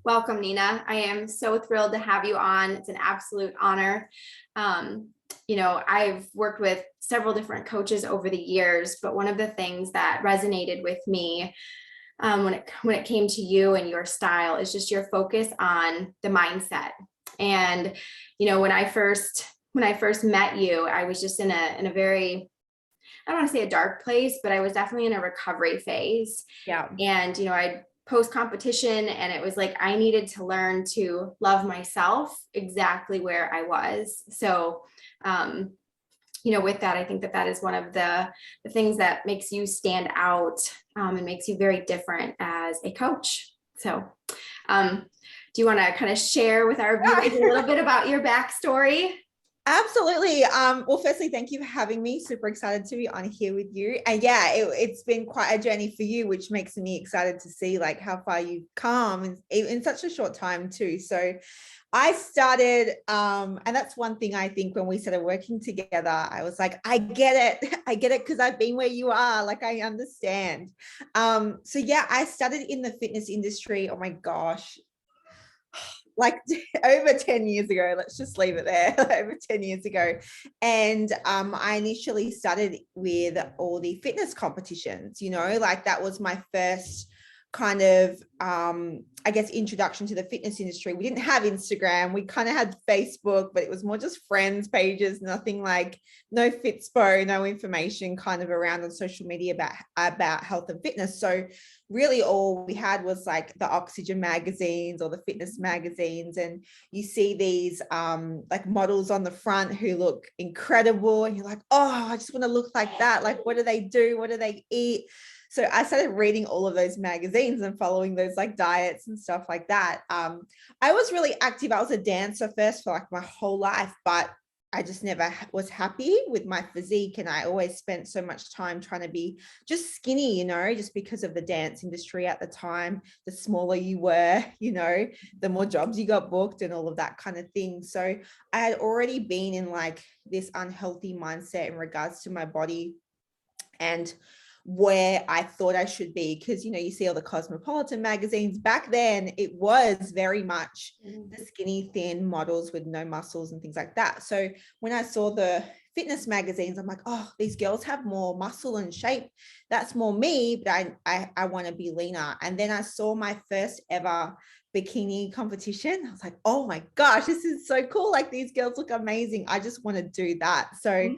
Welcome, Nina. I am so thrilled to have you on. It's an absolute honor. I've worked with several different coaches over the years, but one of the things that resonated with me when it came to you and your style is just your focus on the mindset. And when I first met you, I was just in a very, I don't want to say a dark place, but I was definitely in a recovery phase. Yeah. And I post competition, and it was like I needed to learn to love myself exactly where I was. So with that, I think that is one of the things that makes you stand out, and makes you very different as a coach. So do you want to kind of share with our viewers a little bit about your backstory? Absolutely. Well, firstly, thank you for having me. Super excited to be on here with you. And yeah, it's been quite a journey for you, which makes me excited to see like how far you've come in such a short time too. So I started, and that's one thing I think when we started working together, I was like, I get it. I get it because I've been where you are. Like I understand. So yeah, I started in the fitness industry. Oh my gosh, like over 10 years ago, let's just leave it there, over 10 years ago. And I initially started with all the fitness competitions, like that was my first kind of, I guess, introduction to the fitness industry. We didn't have Instagram. We kind of had Facebook, but it was more just friends pages, nothing like, no Fitspo, no information kind of around on social media about health and fitness. So really all we had was like the Oxygen magazines or the fitness magazines. And you see these like models on the front who look incredible. And you're like, oh, I just want to look like that. Like, what do they do? What do they eat? So I started reading all of those magazines and following those like diets and stuff like that. I was really active. I was a dancer first for like my whole life, but I just never was happy with my physique. And I always spent so much time trying to be just skinny, just because of the dance industry at the time. The smaller you were, the more jobs you got booked and all of that kind of thing. So I had already been in like this unhealthy mindset in regards to my body and where I thought I should be. Because, you see all the Cosmopolitan magazines back then, it was very much the skinny, thin models with no muscles and things like that. So when I saw the fitness magazines, I'm like, oh, these girls have more muscle and shape. That's more me, but I want to be leaner. And then I saw my first ever bikini competition. I was like, oh my gosh, this is so cool. Like these girls look amazing. I just want to do that. So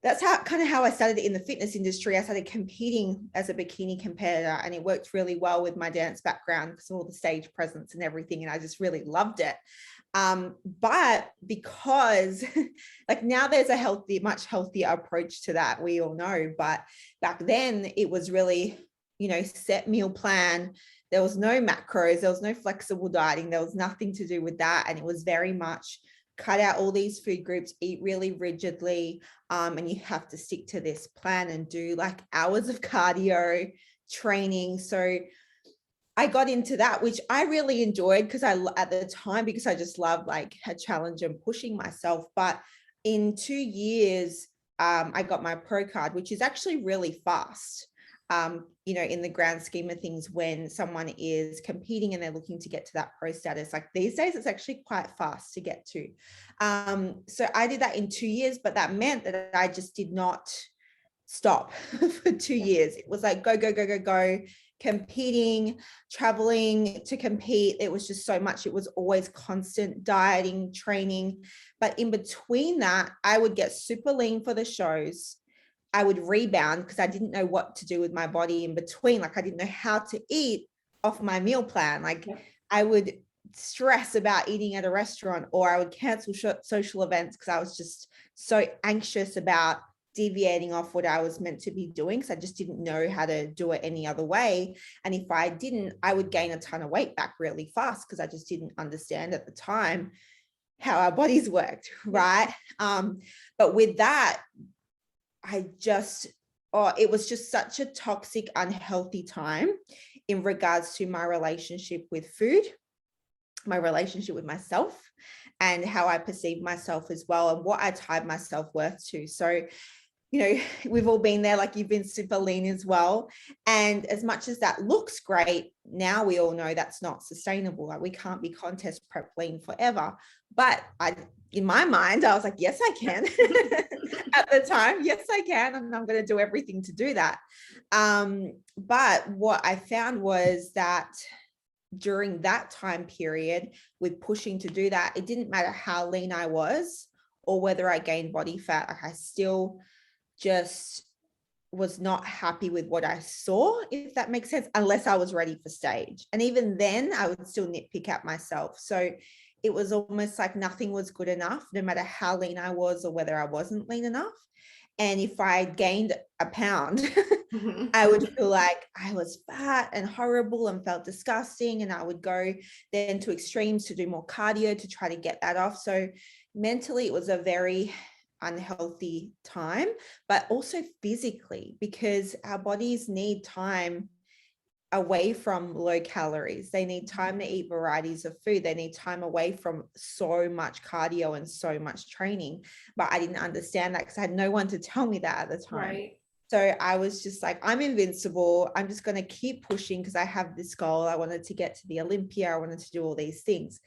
that's how I started in the fitness industry. I started competing as a bikini competitor, and it worked really well with my dance background because of all the stage presence and everything. And I just really loved it. But because like now there's a much healthier approach to that, we all know. But back then it was really, set meal plan. There was no macros, there was no flexible dieting, there was nothing to do with that. And it was very much cut out all these food groups, eat really rigidly, and you have to stick to this plan and do like hours of cardio training. So I got into that, which I really enjoyed because at the time, because I just loved like a challenge and pushing myself. But in 2 years, I got my pro card, which is actually really fast. In the grand scheme of things, when someone is competing and they're looking to get to that pro status, like these days, it's actually quite fast to get to. So I did that in 2 years, but that meant that I just did not stop for 2 years. It was like, go, go, go, go, go, competing, traveling to compete. It was just so much. It was always constant dieting, training. But in between that, I would get super lean for the shows. I would rebound because I didn't know what to do with my body in between. Like I didn't know how to eat off my meal plan. Like I would stress about eating at a restaurant, or I would cancel social events because I was just so anxious about deviating off what I was meant to be doing. because I just didn't know how to do it any other way. And if I didn't, I would gain a ton of weight back really fast because I just didn't understand at the time how our bodies worked, right? But with that, it was just such a toxic, unhealthy time in regards to my relationship with food, my relationship with myself, and how I perceived myself as well, and what I tied my self-worth to. So you know, we've all been there, like you've been super lean as well. And as much as that looks great, now we all know that's not sustainable. Like we can't be contest prep lean forever. But in my mind, I was like, yes, I can. At the time, yes, I can. And I'm going to do everything to do that. But what I found was that during that time period, with pushing to do that, it didn't matter how lean I was or whether I gained body fat. Like I still just was not happy with what I saw, if that makes sense, unless I was ready for stage. And even then I would still nitpick at myself. So it was almost like nothing was good enough, no matter how lean I was or whether I wasn't lean enough. And if I gained a pound, I would feel like I was fat and horrible and felt disgusting. And I would go then to extremes to do more cardio to try to get that off. So mentally, it was a very unhealthy time, but also physically, because our bodies need time away from low calories. They need time to eat varieties of food. They need time away from so much cardio and so much training. But I didn't understand that because I had no one to tell me that at the time. Right. So I was just like, I'm invincible. I'm just going to keep pushing because I have this goal. I wanted to get to the Olympia. I wanted to do all these things.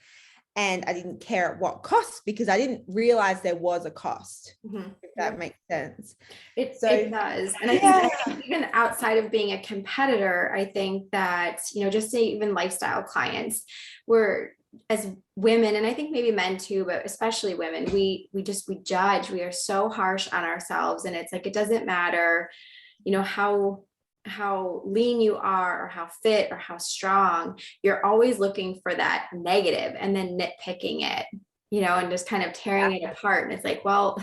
And I didn't care at what cost, because I didn't realize there was a cost, if that makes sense. It does. And I think even outside of being a competitor, I think that, you know, just say even lifestyle clients, we're, as women, and I think maybe men too, but especially women, we judge, we are so harsh on ourselves. And it's like, it doesn't matter, you know, how lean you are or how fit or how strong, you're always looking for that negative and then nitpicking it, you know, and just kind of tearing it apart. And it's like, well,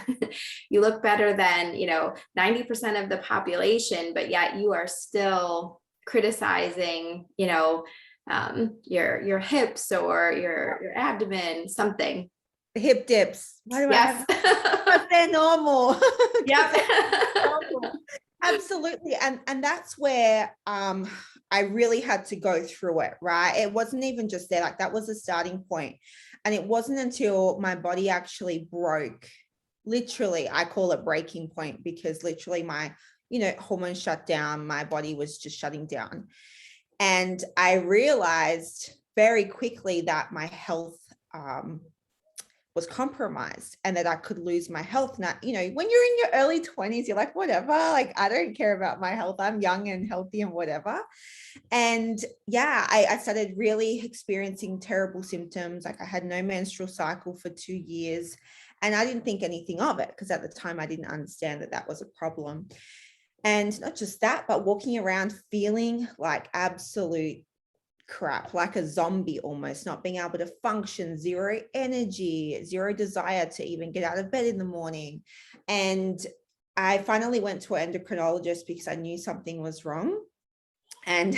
you look better than, you know, 90% of the population, but yet you are still criticizing, you know, your hips or your abdomen, something. Hip dips. Why do I have? Because they're normal. Yep. Absolutely. And that's where I really had to go through it, right? It wasn't even just there, like that was the starting point. And it wasn't until my body actually broke, literally, I call it breaking point, because literally my, you know, hormones shut down, my body was just shutting down. And I realized very quickly that my health was compromised and that I could lose my health. Now, you know, when you're in your early 20s, you're like, whatever, like, I don't care about my health. I'm young and healthy and whatever. And yeah, I started really experiencing terrible symptoms. Like I had no menstrual cycle for 2 years, and I didn't think anything of it because at the time I didn't understand that that was a problem. And not just that, but walking around feeling like absolute crap, like a zombie almost, not being able to function, zero energy, zero desire to even get out of bed in the morning. And I finally went to an endocrinologist because I knew something was wrong. And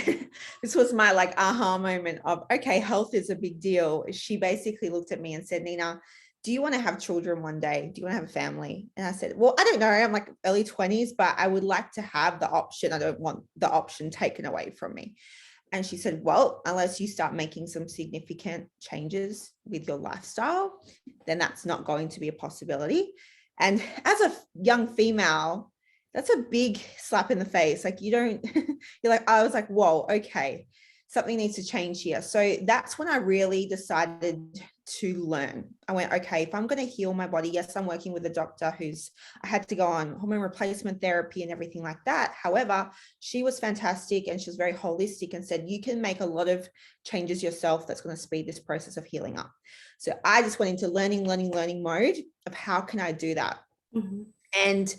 this was my like aha moment of, okay, health is a big deal. She basically looked at me and said, Nina, do you want to have children one day? Do you want to have a family? And I said, well, I don't know. I'm like early 20s, but I would like to have the option. I don't want the option taken away from me. And she said, well, unless you start making some significant changes with your lifestyle, then that's not going to be a possibility. And as a young female, that's a big slap in the face. Like you don't, you're like, I was like, whoa, okay, something needs to change here. So that's when I really decided to learn. I went, okay, if I'm going to heal my body, yes, I'm working with a doctor I had to go on hormone replacement therapy and everything like that. However, she was fantastic and she was very holistic and said, you can make a lot of changes yourself that's going to speed this process of healing up. So I just went into learning mode of how can I do that? Mm-hmm. And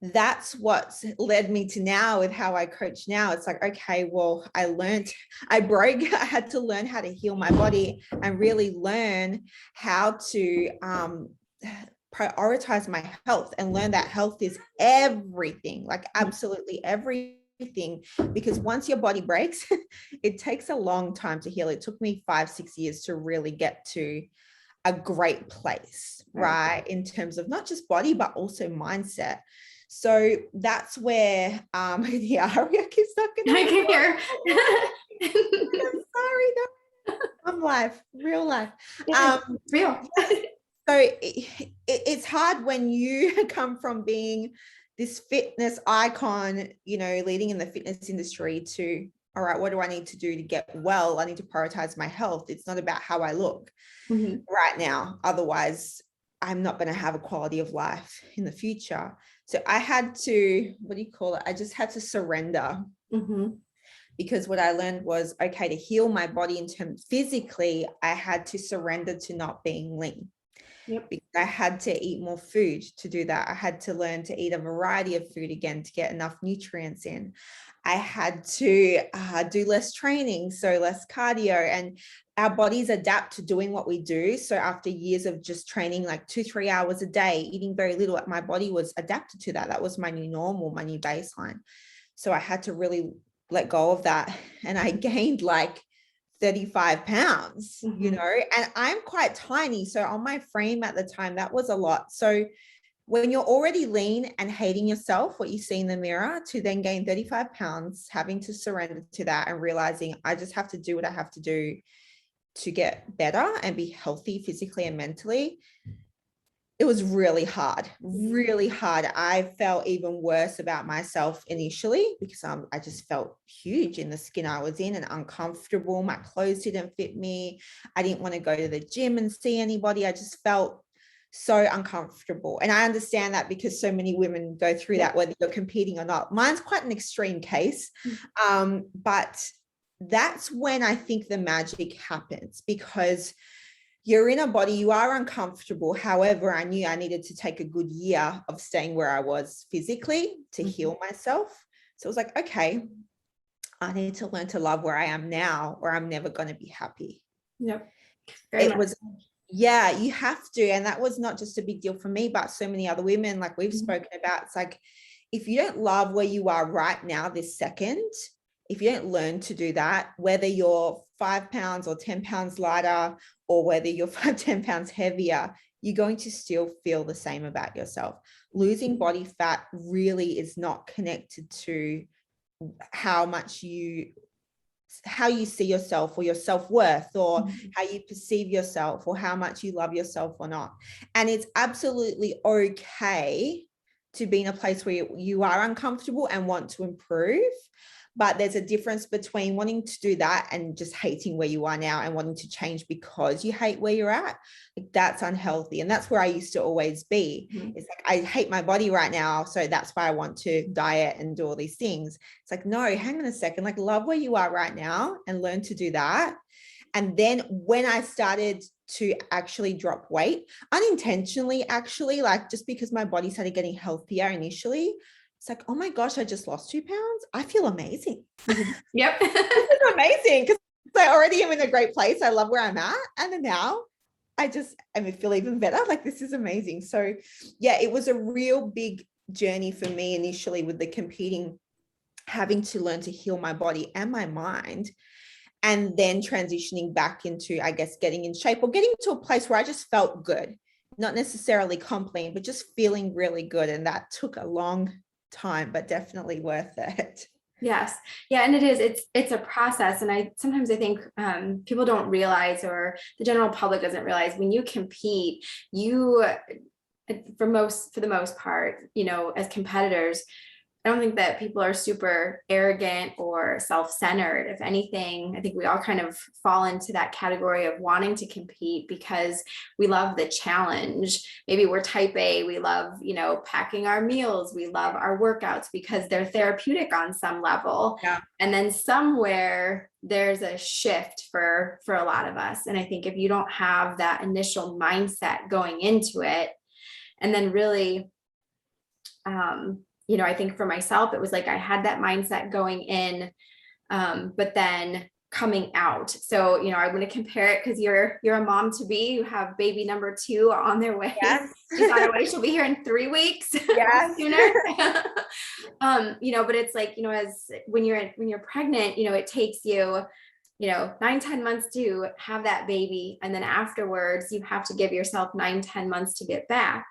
that's what's led me to now with how I coach now. It's like, okay, well, I had to learn how to heal my body and really learn how to prioritize my health and learn that health is everything, like absolutely everything. Because once your body breaks, it takes a long time to heal. It took me 5-6 years to really get to a great place, right? In terms of not just body, but also mindset. So that's where the Aria keeps talking. I can hear. I'm sorry, no. I'm live, real life. Real. So it's hard when you come from being this fitness icon, you know, leading in the fitness industry, to, all right, what do I need to do to get well? I need to prioritize my health. It's not about how I look right now. Otherwise, I'm not going to have a quality of life in the future. So I had to, what do you call it? I just had to surrender. Because what I learned was, okay, to heal my body in terms physically, I had to surrender to not being lean. Because I had to eat more food to do that. I had to learn to eat a variety of food again to get enough nutrients in. I had to do less training, so less cardio, and our bodies adapt to doing what we do. So after years of just training like 2-3 hours a day, eating very little, my body was adapted to that. That was my new normal, my new baseline. So I had to really let go of that. And I gained like 35 pounds, you know, and I'm quite tiny. So on my frame at the time, that was a lot. So when you're already lean and hating yourself, what you see in the mirror, to then gain 35 pounds, having to surrender to that and realizing I just have to do what I have to do to get better and be healthy physically and mentally, it was really hard, really hard. I felt even worse about myself initially because I just felt huge in the skin I was in and uncomfortable. My clothes didn't fit me. I didn't want to go to the gym and see anybody. I just felt so uncomfortable. And I understand that because so many women go through that, whether you're competing or not. Mine's quite an extreme case. But that's when I think the magic happens, because you're in a body, you are uncomfortable. However, I knew I needed to take a good year of staying where I was physically to heal myself. So it was like, okay, I need to learn to love where I am now, or I'm never going to be happy. It was, yeah, you have to. And that was not just a big deal for me, but so many other women, like we've spoken about. It's like, if you don't love where you are right now, this second, if you don't learn to do that, whether you're 5 pounds or 10 pounds lighter, or whether you're 10 pounds heavier, you're going to still feel the same about yourself. Losing body fat really is not connected to how you see yourself, or your self-worth, or how you perceive yourself, or how much you love yourself or not. And it's absolutely okay to be in a place where you are uncomfortable and want to improve. But there's a difference between wanting to do that and just hating where you are now and wanting to change because you hate where you're at. Like, that's unhealthy. And that's where I used to always be. It's like, I hate my body right now, so that's why I want to diet and do all these things. It's like, no, hang on a second, like, love where you are right now and learn to do that. And then when I started to actually drop weight, unintentionally, actually, like just because my body started getting healthier initially, it's like, oh my gosh, I just lost 2 pounds. I feel amazing. Yep. This is amazing, because I already am in a great place. I love where I'm at. And then now I feel even better. Like, this is amazing. So yeah, it was a real big journey for me initially with the competing, having to learn to heal my body and my mind, and then transitioning back into, I guess, getting in shape, or getting to a place where I just felt good, not necessarily complete, but just feeling really good. And that took a long time, but definitely worth it. Yes. Yeah. And it is, it's a process. And sometimes I think people don't realize, or the general public doesn't realize, when you compete, for the most part, you know, as competitors, I don't think that people are super arrogant or self-centered. If anything, I think we all kind of fall into that category of wanting to compete because we love the challenge. Maybe we're type A, we love, you know, packing our meals, we love our workouts because they're therapeutic on some level. Yeah. And then somewhere there's a shift for a lot of us. And I think if you don't have that initial mindset going into it, and then really, you know, I think for myself, it was like I had that mindset going in, but then coming out. So, you know, I'm going to compare it because you're a mom to be. You have baby number 2 on their way. Yes. She's on her way. She'll be here in 3 weeks. Yes. Sooner. You know, but it's like, you know, when you're pregnant, you know, it takes you, you know, 9-10 months to have that baby. And then afterwards, you have to give yourself 9-10 months to get back.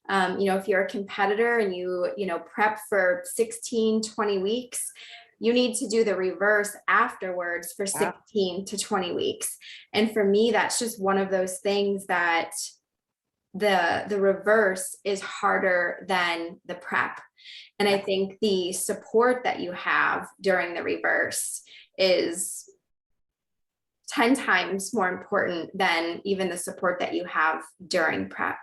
You know, if you're a competitor and you know, prep for 16-20 weeks, you need to do the reverse afterwards for 16 to 20 weeks. And for me, that's just one of those things that the reverse is harder than the prep. And I think the support that you have during the reverse is 10 times more important than even the support that you have during prep.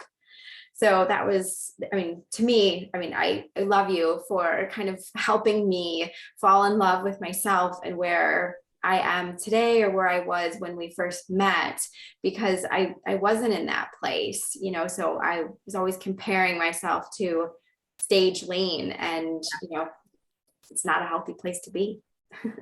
So that was, I mean, to me, I mean, I love you for kind of helping me fall in love with myself and where I am today or where I was when we first met, because I wasn't in that place, you know, so I was always comparing myself to stage lean, and, you know, it's not a healthy place to be.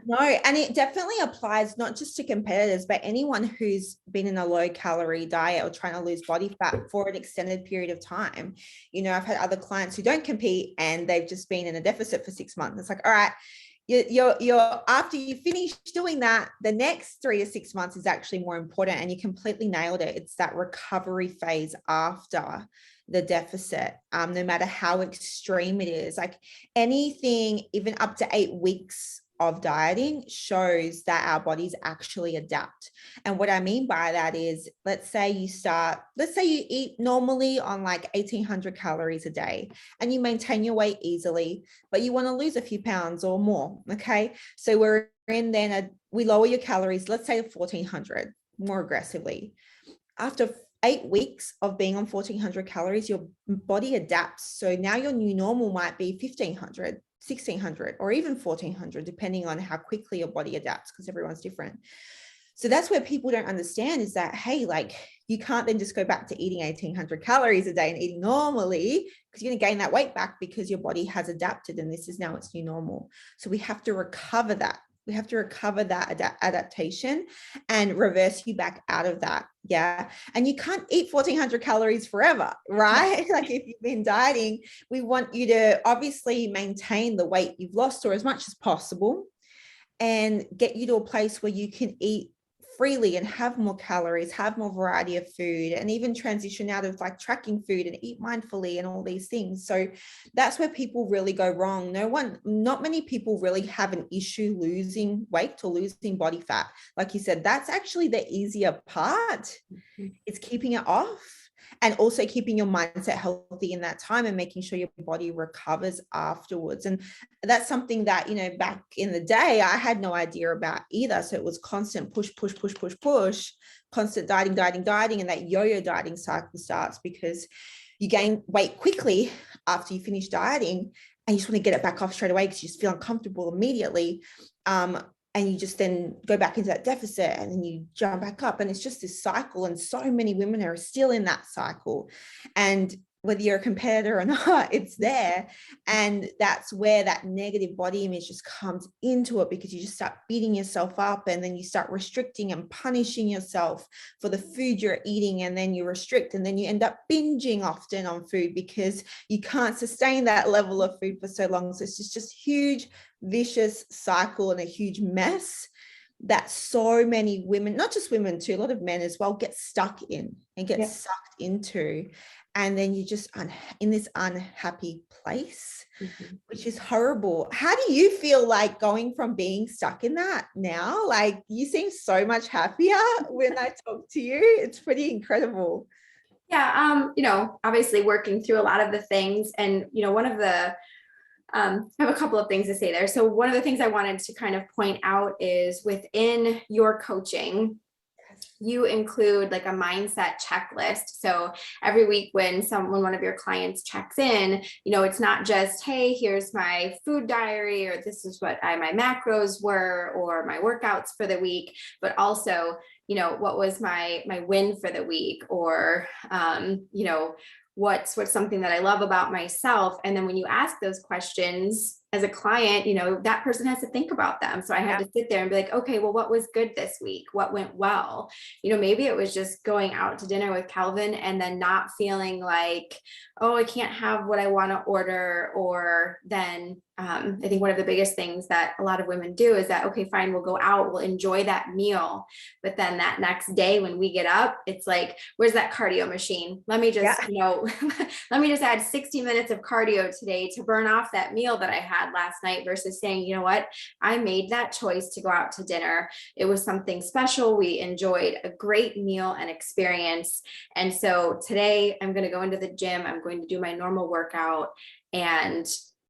No, and it definitely applies not just to competitors, but anyone who's been in a low calorie diet or trying to lose body fat for an extended period of time. You know, I've had other clients who don't compete and they've just been in a deficit for 6 months. It's like, all right, you're after you finish doing that, the next 3 to 6 months is actually more important, and you completely nailed it. It's that recovery phase after the deficit, no matter how extreme it is. Like anything, even up to 8 weeks of dieting shows that our bodies actually adapt. And what I mean by that is, let's say you eat normally on like 1,800 calories a day and you maintain your weight easily, but you want to lose a few pounds or more. Okay. So we're in then, we lower your calories, let's say 1,400 more aggressively. After 8 weeks of being on 1,400 calories, your body adapts. So now your new normal might be 1,500. 1,600 or even 1,400, depending on how quickly your body adapts, because everyone's different. So that's where people don't understand is that, hey, like you can't then just go back to eating 1,800 calories a day and eating normally, because you're going to gain that weight back because your body has adapted and this is now its new normal. So we have to recover that. We have to recover that adaptation and reverse you back out of that. Yeah. And you can't eat 1,400 calories forever, right? Like if you've been dieting, we want you to obviously maintain the weight you've lost or as much as possible and get you to a place where you can eat freely and have more calories, have more variety of food, and even transition out of like tracking food and eat mindfully and all these things. So that's where people really go wrong. Not many people really have an issue losing weight or losing body fat. Like you said, that's actually the easier part. It's keeping it off and also keeping your mindset healthy in that time and making sure your body recovers afterwards. And that's something that, you know, back in the day, I had no idea about either. So it was constant push, constant dieting. And that yo-yo dieting cycle starts because you gain weight quickly after you finish dieting and you just want to get it back off straight away because you just feel uncomfortable immediately. And you just then go back into that deficit and then you jump back up. And it's just this cycle. And so many women are still in that cycle. And whether you're a competitor or not, it's there. And that's where that negative body image just comes into it, because you just start beating yourself up and then you start restricting and punishing yourself for the food you're eating. And then you restrict and then you end up binging often on food because you can't sustain that level of food for so long. So it's just huge, vicious cycle and a huge mess that so many women, not just women too, a lot of men as well, get stuck in and get sucked into. And then you just in this unhappy place, which is horrible. How do you feel like going from being stuck in that now? Like you seem so much happier when I talk to you. It's pretty incredible. Yeah. You know, obviously working through a lot of the things, and, you know, one of the, I have a couple of things to say there. So one of the things I wanted to kind of point out is within your coaching, you include like a mindset checklist. So every week when one of your clients checks in, you know, it's not just, hey, here's my food diary, or this is what my macros were, or my workouts for the week, but also, you know, what was my win for the week, or, you know, what's something that I love about myself. And then when you ask those questions as a client, you know, that person has to think about them. So I had to sit there and be like, okay, well, what was good this week? What went well? You know, maybe it was just going out to dinner with Calvin and then not feeling like, oh, I can't have what I want to order. Or then I think one of the biggest things that a lot of women do is that, okay, fine, we'll go out, we'll enjoy that meal. But then that next day when we get up, it's like, where's that cardio machine? Let me just, you know, let me just add 60 minutes of cardio today to burn off that meal that I had last night, versus saying, you know what, I made that choice to go out to dinner. It was something special. We enjoyed a great meal and experience. And so today I'm going to go into the gym. I'm going to do my normal workout, and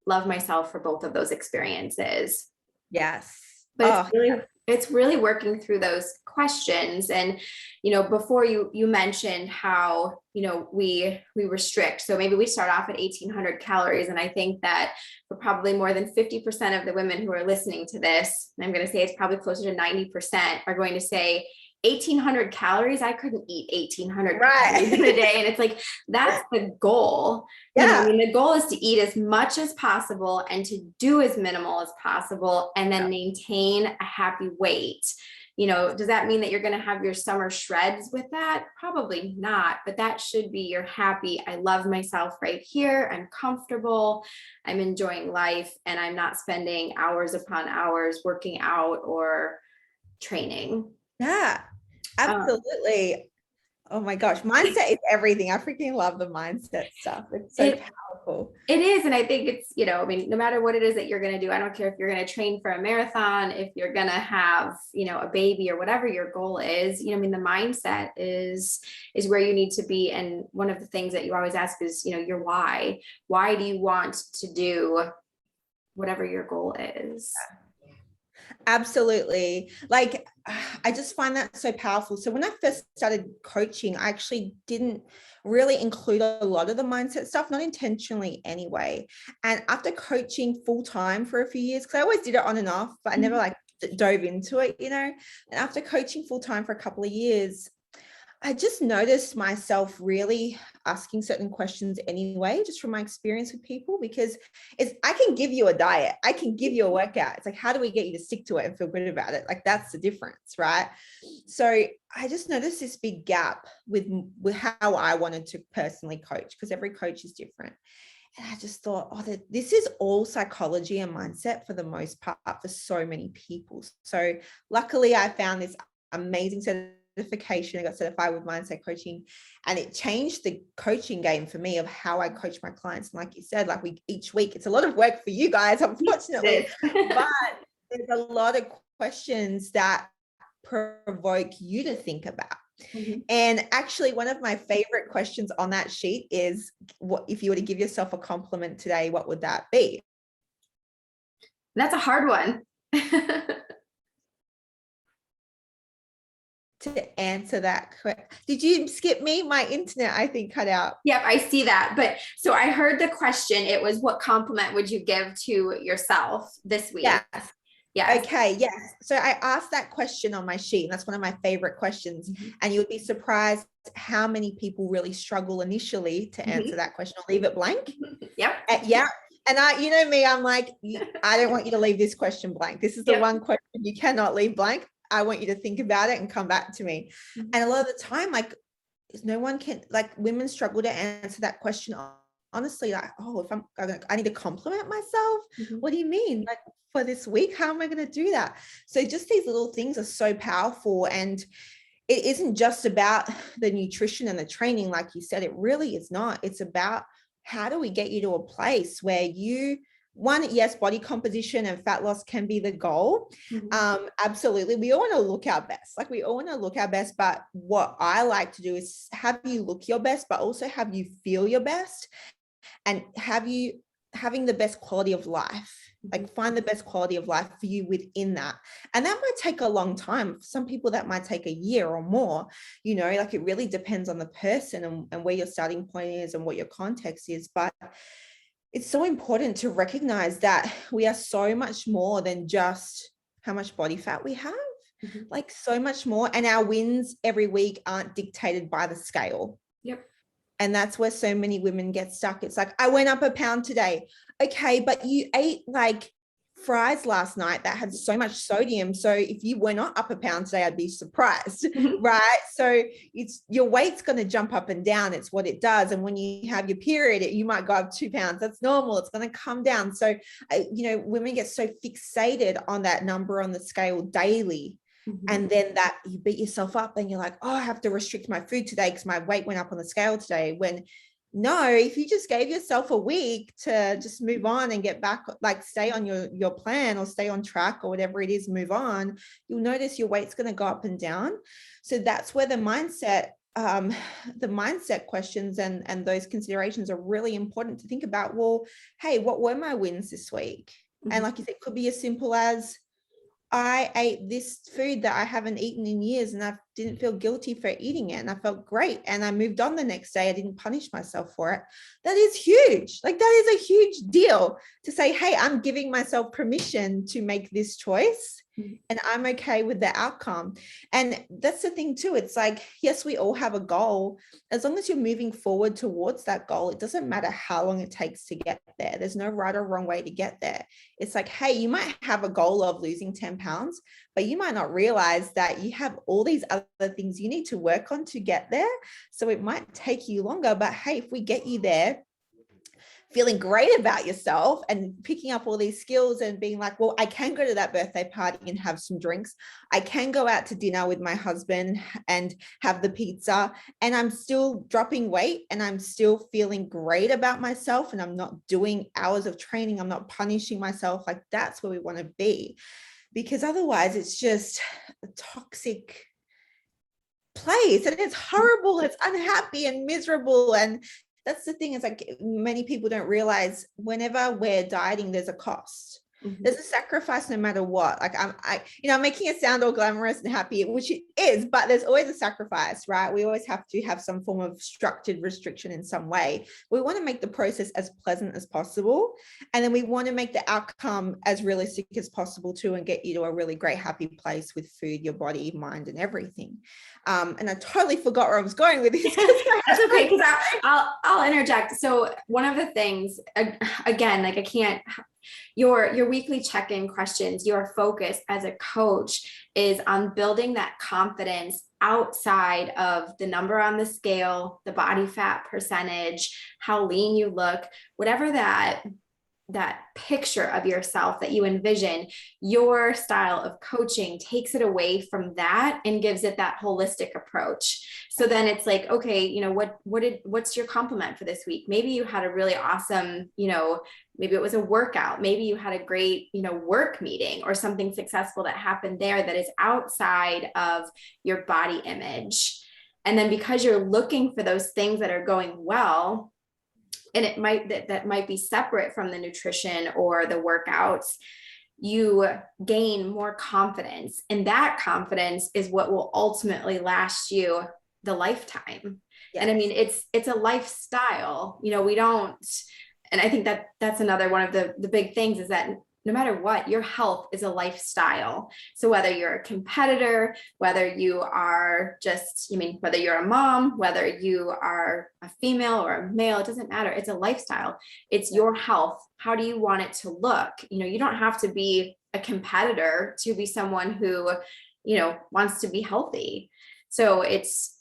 love myself for both of those experiences. Yes. But Oh, it's really working through those questions. And, before you mentioned how, we restrict. So maybe we start off at 1,800 calories. And I think that for probably more than 50% of the women who are listening to this, and I'm going to say it's probably closer to 90%, are going to say, 1,800 calories, I couldn't eat 1,800 calories in a day. And it's like, that's the goal. yeah. The goal is to eat as much as possible and to do as minimal as possible, and then maintain a happy weight. Does that mean that you're going to have your summer shreds with that? Probably not, but that should be your happy. I love myself right here. I'm comfortable. I'm enjoying life, and I'm not spending hours upon hours working out or training. Yeah, absolutely. Oh my gosh, mindset is everything. I freaking love the mindset stuff. It's so powerful. It is. And I think it's, no matter what it is that you're going to do, I don't care if you're going to train for a marathon, if you're going to have, a baby or whatever your goal is, the mindset is where you need to be. And one of the things that you always ask is, your why. Why do you want to do whatever your goal is? Absolutely. Like, I just find that so powerful. So when I first started coaching, I actually didn't really include a lot of the mindset stuff, not intentionally anyway. And after coaching full time for a few years, because I always did it on and off, but I never like dove into it, And after coaching full time for a couple of years, I just noticed myself really asking certain questions anyway, just from my experience with people, because I can give you a diet, I can give you a workout. It's like, how do we get you to stick to it and feel good about it? Like, that's the difference, right? So I just noticed this big gap with how I wanted to personally coach, because every coach is different. And I just thought, this is all psychology and mindset for the most part for so many people. So luckily I found this amazing certification. I got certified with mindset coaching, and it changed the coaching game for me of how I coach my clients. And like you said, like each week, it's a lot of work for you guys, unfortunately, but there's a lot of questions that provoke you to think about. Mm-hmm. And actually, one of my favorite questions on that sheet is, what if you were to give yourself a compliment today, what would that be? That's a hard one. To answer that. Did you skip me? My internet, I think, cut out. Yep, I see that. But so I heard the question. It was, what compliment would you give to yourself this week? Yes. Yes. Okay. Yes. So I asked that question on my sheet, and that's one of my favorite questions. Mm-hmm. And you would be surprised how many people really struggle initially to answer that question or leave it blank. Yep. Yeah. And me, I'm like, I don't want you to leave this question blank. This is the one question you cannot leave blank. I want you to think about it and come back to me. Mm-hmm. And a lot of the time, like, no one can, like, women struggle to answer that question honestly, like, if I need to compliment myself. Mm-hmm. What do you mean? Like, for this week, how am I going to do that? So just these little things are so powerful. And it isn't just about the nutrition and the training. Like you said, it really is not. It's about, how do we get you to a place where yes, body composition and fat loss can be the goal. Mm-hmm. Absolutely. We all want to look our best. Like, we all want to look our best. But what I like to do is have you look your best, but also have you feel your best, and having the best quality of life. Like, find the best quality of life for you within that. And that might take a long time. For some people, that might take a year or more, like, it really depends on the person and where your starting point is and what your context is. But it's so important to recognize that we are so much more than just how much body fat we have, mm-hmm. like, so much more. And our wins every week aren't dictated by the scale. Yep. And that's where so many women get stuck. It's like, I went up a pound today. Okay, but you ate like fries last night that had so much sodium. So if you were not up a pound today, I'd be surprised, right? So your weight's going to jump up and down. It's what it does. And when you have your period, you might go up 2 pounds. That's normal. It's going to come down. So, women get so fixated on that number on the scale daily. Mm-hmm. And then that you beat yourself up and you're like, I have to restrict my food today because my weight went up on the scale today. When no, if you just gave yourself a week to just move on and get back, like, stay on your plan or stay on track or whatever it is, move on, you'll notice your weight's going to go up and down. So that's where the mindset, the mindset questions and those considerations are really important to think about. Well, hey, what were my wins this week? And like you said, it could be as simple as, I ate this food that I haven't eaten in years and I didn't feel guilty for eating it. And I felt great. And I moved on the next day. I didn't punish myself for it. That is huge. Like, that is a huge deal to say, hey, I'm giving myself permission to make this choice and I'm okay with the outcome. And that's the thing too. It's like, yes, we all have a goal. As long as you're moving forward towards that goal, it doesn't matter how long it takes to get there. There's no right or wrong way to get there. It's like, hey, you might have a goal of losing 10 pounds, but you might not realize that you have all these other things you need to work on to get there. So it might take you longer, but hey, if we get you there, feeling great about yourself and picking up all these skills and being like, well, I can go to that birthday party and have some drinks. I can go out to dinner with my husband and have the pizza, and I'm still dropping weight and I'm still feeling great about myself, and I'm not doing hours of training. I'm not punishing myself. Like, that's where we want to be, because otherwise it's just a toxic place and it's horrible. It's unhappy and miserable. And that's the thing, is like, many people don't realize whenever we're dieting, there's a cost. There's a sacrifice no matter what. Like, I'm making it sound all glamorous and happy, which it is, but there's always a sacrifice, right? We always have to have some form of structured restriction in some way. We want to make the process as pleasant as possible. And then we want to make the outcome as realistic as possible too, and get you to a really great, happy place with food, your body, mind, and everything. And I totally forgot where I was going with this. That's okay, because I'll interject. So one of the things, again, like, I can't, your weekly check-in questions, your focus as a coach is on building that confidence outside of the number on the scale, the body fat percentage, how lean you look, whatever that picture of yourself that you envision. Your style of coaching takes it away from that and gives it that holistic approach. So then it's like, okay, what's your compliment for this week? Maybe you had a really awesome, maybe it was a workout. Maybe you had a great, work meeting or something successful that happened there that is outside of your body image. And then because you're looking for those things that are going well, and it might that might be separate from the nutrition or the workouts, you gain more confidence, and that confidence is what will ultimately last you the lifetime. Yes. And I mean, it's a lifestyle, we don't, and I think that that's another one of the big things, is that no matter what, your health is a lifestyle. So whether you're a competitor, whether you are whether you're a mom, whether you are a female or a male, it doesn't matter. It's a lifestyle. It's your health. How do you want it to look? You don't have to be a competitor to be someone who, wants to be healthy. So it's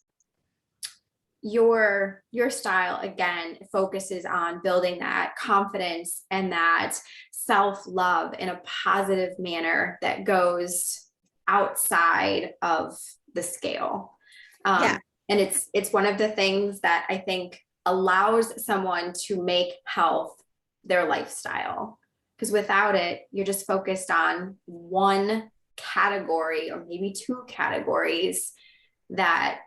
your style, again, focuses on building that confidence and that self-love in a positive manner that goes outside of the scale. And it's one of the things that I think allows someone to make health their lifestyle, because without it, you're just focused on one category or maybe two categories that,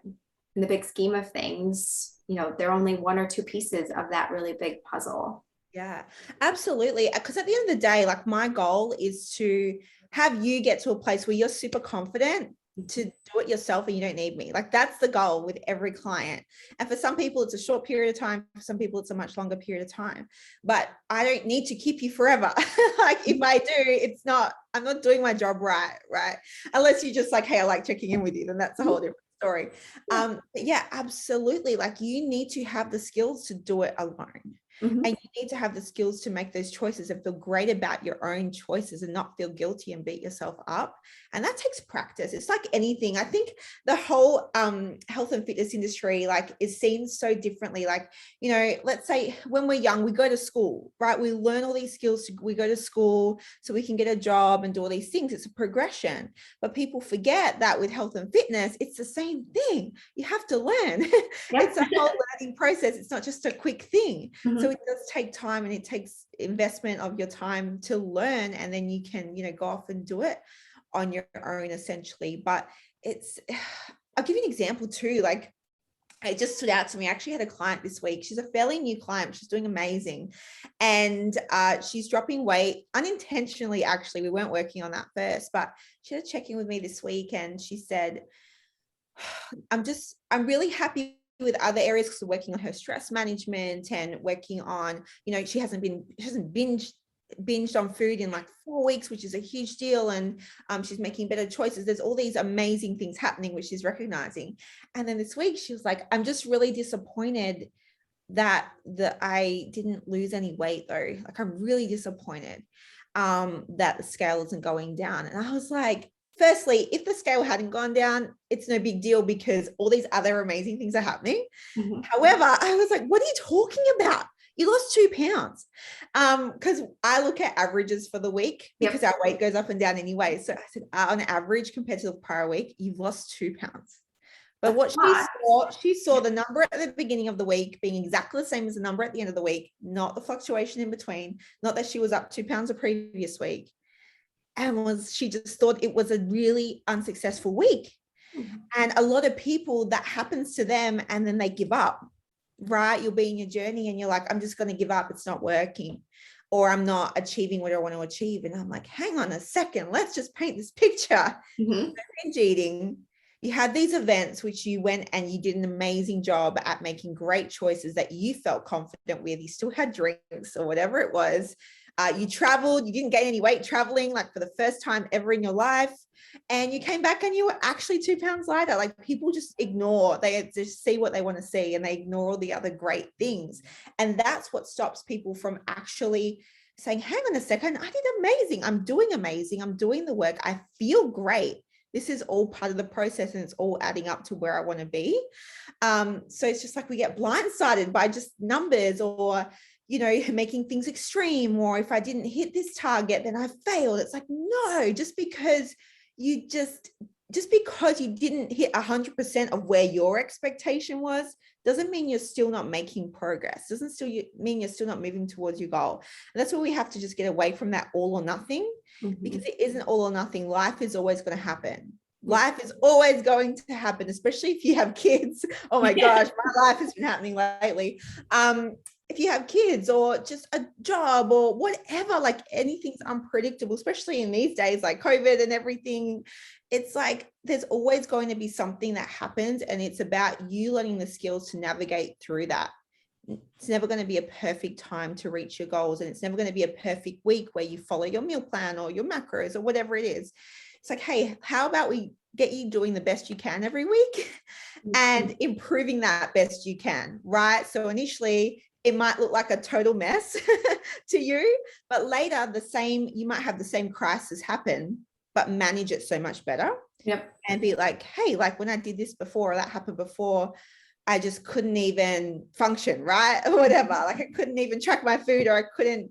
in the big scheme of things, they're only one or two pieces of that really big puzzle. Yeah, absolutely. Because at the end of the day, like, my goal is to have you get to a place where you're super confident to do it yourself and you don't need me. Like, that's the goal with every client. And for some people, it's a short period of time. For some people, it's a much longer period of time. But I don't need to keep you forever. Like, if I do, I'm not doing my job right? Unless you just like, hey, I like checking in with you, then that's a whole different story. But yeah, absolutely. Like, you need to have the skills to do it alone. And you need to have the skills to make those choices and feel great about your own choices and not feel guilty and beat yourself up. And that takes practice. It's like anything. I think the whole health and fitness industry, like, is seen so differently. Like, let's say when we're young, we go to school, right? We learn all these skills. We go to school so we can get a job and do all these things. It's a progression. But people forget that with health and fitness, it's the same thing. You have to learn. It's a whole learning process. It's not just a quick thing. So it does take time, and it takes investment of your time to learn, and then you can, go off and do it on your own, essentially. But I'll give you an example too. Like, it just stood out to me. I actually had a client this week. She's a fairly new client. She's doing amazing. And she's dropping weight unintentionally, actually. We weren't working on that first, but she had a check-in with me this week and she said, I'm really happy with other areas because we're working on her stress management and working on, she hasn't binged on food in like 4 weeks, which is a huge deal. And she's making better choices. There's all these amazing things happening, which she's recognizing. And then this week she was like, I'm just really disappointed that I didn't lose any weight though. Like, I'm really disappointed that the scale isn't going down. And I was like, firstly, if the scale hadn't gone down, it's no big deal because all these other amazing things are happening. Mm-hmm. However, I was like, what are you talking about? You lost 2 pounds. Because I look at averages for the week because our weight goes up and down anyway. So I said, on average, compared to the prior week, you've lost 2 pounds. But what she saw the number at the beginning of the week being exactly the same as the number at the end of the week, not the fluctuation in between, not that she was up 2 pounds the previous week. And she just thought it was a really unsuccessful week. Mm-hmm. And a lot of people, that happens to them and then they give up, right? You'll be in your journey and you're like, I'm just going to give up. It's not working, or I'm not achieving what I want to achieve. And I'm like, hang on a second, let's just paint this picture. Mm-hmm. Binge eating. You had these events which you went and you did an amazing job at making great choices that you felt confident with. You still had drinks or whatever it was. You traveled, you didn't gain any weight traveling, like for the first time ever in your life. And you came back and you were actually 2 pounds lighter. Like, people just ignore, they just see what they want to see and they ignore all the other great things. And that's what stops people from actually saying, hang on a second, I did amazing. I'm doing amazing. I'm doing the work. I feel great. This is all part of the process and it's all adding up to where I want to be. So it's just like we get blindsided by just numbers, or making things extreme, or if I didn't hit this target, then I failed. It's like, no, just because you didn't hit 100% of where your expectation was, doesn't mean you're still not making progress. Doesn't still mean you're still not moving towards your goal. And that's where we have to just get away from that all or nothing, mm-hmm. because it isn't all or nothing. Life is always going to happen. Life is always going to happen, especially if you have kids. Oh my gosh, my life has been happening lately. If you have kids or just a job or whatever, like anything's unpredictable, especially in these days, like COVID and everything. It's like, there's always going to be something that happens, and it's about you learning the skills to navigate through that. It's never going to be a perfect time to reach your goals, and it's never going to be a perfect week where you follow your meal plan or your macros or whatever it is. It's like, hey, how about we get you doing the best you can every week and improving that best you can, right? So initially, it might look like a total mess to you, but later you might have the same crisis happen, but manage it so much better. Yep. And be like, hey, like when I did this before, or that happened before, I just couldn't even function, right? Or whatever. Like, I couldn't even track my food, or I couldn't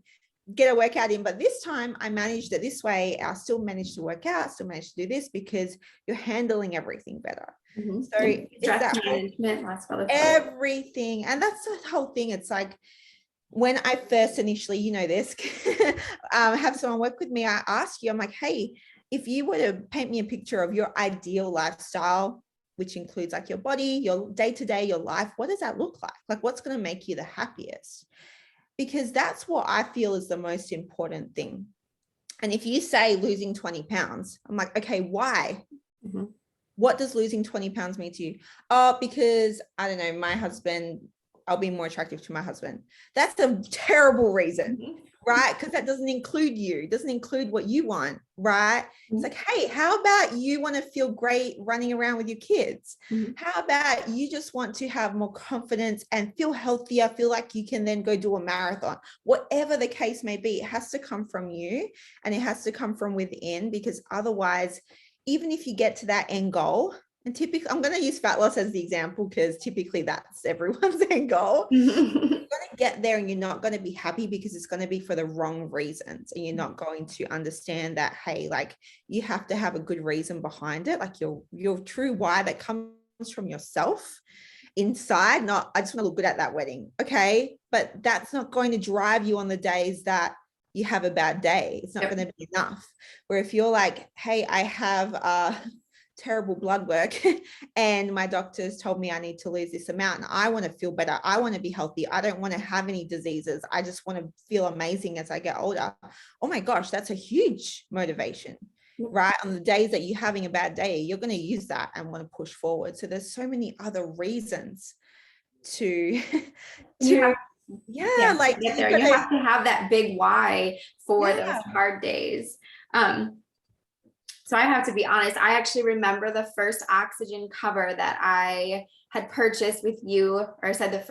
get a workout in. But this time I managed it this way. I still managed to work out, still managed to do this, because you're handling everything better. Mm-hmm. So it's that management, everything. And that's the whole thing. It's like, when I first initially, this, have someone work with me, I ask you, I'm like, hey, if you were to paint me a picture of your ideal lifestyle, which includes like your body, your day-to-day, your life, what does that look like? Like, what's going to make you the happiest? Because that's what I feel is the most important thing. And if you say losing 20 pounds, I'm like, okay, why? Mm-hmm. What does losing 20 pounds mean to you? Oh, because I don't know, my husband, I'll be more attractive to my husband. That's a terrible reason, mm-hmm. right? Because that doesn't include you. It doesn't include what you want, right? Mm-hmm. It's like, hey, how about you want to feel great running around with your kids? Mm-hmm. How about you just want to have more confidence and feel healthier, feel like you can then go do a marathon? Whatever the case may be, it has to come from you, and it has to come from within, because otherwise, even if you get to that end goal, and typically, I'm going to use fat loss as the example because typically that's everyone's end goal. You're going to get there and you're not going to be happy because it's going to be for the wrong reasons. And you're not going to understand that, hey, like, you have to have a good reason behind it. Like your true why that comes from yourself inside, not, I just want to look good at that wedding. Okay. But that's not going to drive you on the days that you have a bad day. It's not going to be enough. Where if you're like, hey, I have terrible blood work and my doctors told me I need to lose this amount and I want to feel better. I want to be healthy. I don't want to have any diseases. I just want to feel amazing as I get older. Oh my gosh, that's a huge motivation, right? On the days that you're having a bad day, you're going to use that and want to push forward. So there's so many other reasons to like get there. You have to have that big why for those hard days. So I have to be honest, I actually remember the first oxygen cover that I had purchased with you, or I said let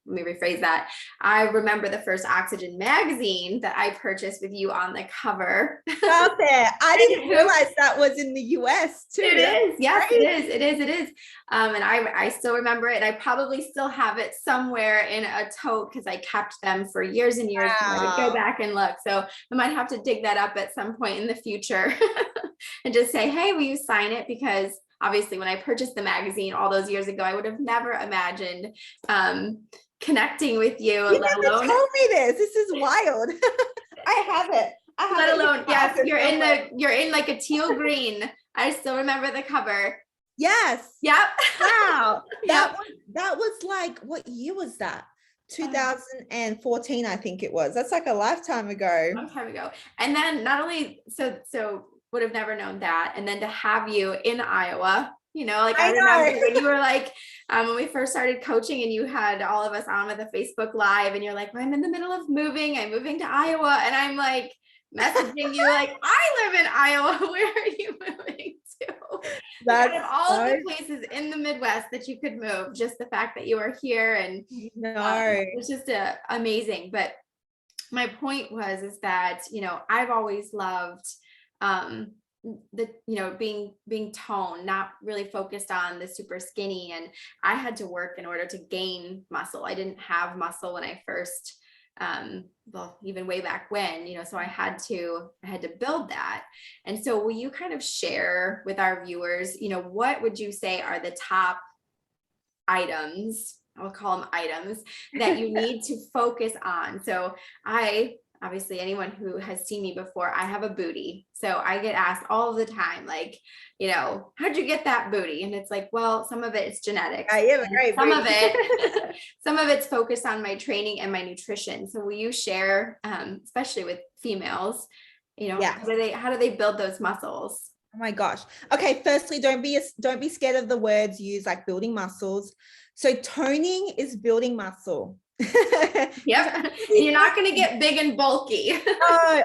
me rephrase that. I remember the first oxygen magazine that I purchased with you on the cover. Out there. I didn't realize that was in the US too. It is. Yes, it is. It is. It is. And I still remember it. I probably still have it somewhere in a tote because I kept them for years and years. Wow. I would go back and look. So I might have to dig that up at some point in the future and just say, hey, will you sign it? Because obviously when I purchased the magazine all those years ago, I would have never imagined connecting with you. You never told me this. This is wild. I have it. Let alone, yes, you're in like a teal green. I still remember the cover. Yes. Yep. Wow. That was like, what year was that? 2014, I think it was. That's like a lifetime ago. A long time ago. And then not only so would have never known that, and then to have you in Iowa, like I remember when you were like, when we first started coaching and you had all of us on with a Facebook Live and you're like, well, I'm in the middle of moving. I'm moving to Iowa. And I'm like messaging you like, I live in Iowa. Where are you moving to? That's out of all of the places in the Midwest that you could move, just the fact that you are here and it's just amazing. But my point is that, I've always loved being toned, not really focused on the super skinny. And I had to work in order to gain muscle. I didn't have muscle when I first, even way back when, so I had to build that. And so will you kind of share with our viewers, what would you say are the top items, I'll call them items, that you need to focus on? So obviously anyone who has seen me before, I have a booty. So I get asked all the time, like, how'd you get that booty? And it's like, well, some of it is genetics. Some of it's focused on my training and my nutrition. So will you share, especially with females, how do they build those muscles? Oh my gosh. Okay. Firstly, don't be scared of the words used, like building muscles. So toning is building muscle. Yep. You're not going to get big and bulky.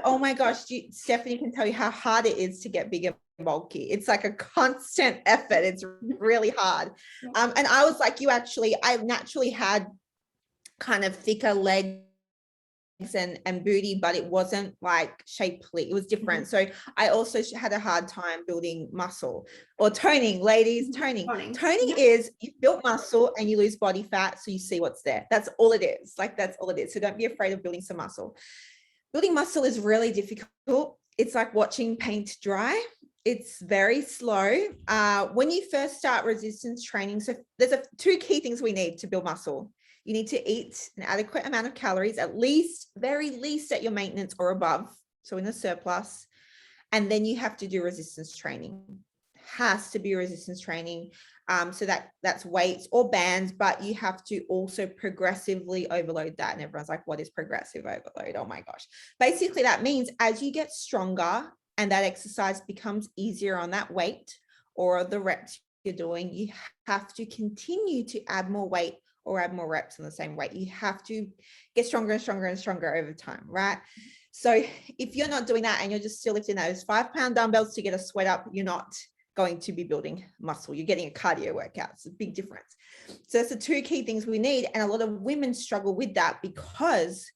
Oh my gosh. Stephanie can tell you how hard it is to get big and bulky. It's like a constant effort. It's really hard. And I was like you, actually, I naturally had kind of thicker legs and booty, but it wasn't like shapely. It was different. So I also had a hard time building muscle or toning. Ladies, toning is you build muscle and you lose body fat, so you see what's there. That's all it is. Like, that's all it is. So don't be afraid of building some muscle. Building muscle is really difficult. It's like watching paint dry. It's very slow. When you first start resistance training, so there's two key things we need to build muscle. You need to eat an adequate amount of calories, very least at your maintenance or above, so in a surplus. And then you have to do resistance training. Has to be resistance training. So that's weights or bands, but you have to also progressively overload that. And everyone's like, what is progressive overload? Oh my gosh. Basically, that means as you get stronger and that exercise becomes easier on that weight or the reps you're doing, you have to continue to add more weight or add more reps on the same weight. You have to get stronger and stronger and stronger over time, right? So if you're not doing that and you're just still lifting those 5-pound dumbbells to get a sweat up, you're not going to be building muscle. You're getting a cardio workout. It's a big difference. So that's the two key things we need. And a lot of women struggle with that because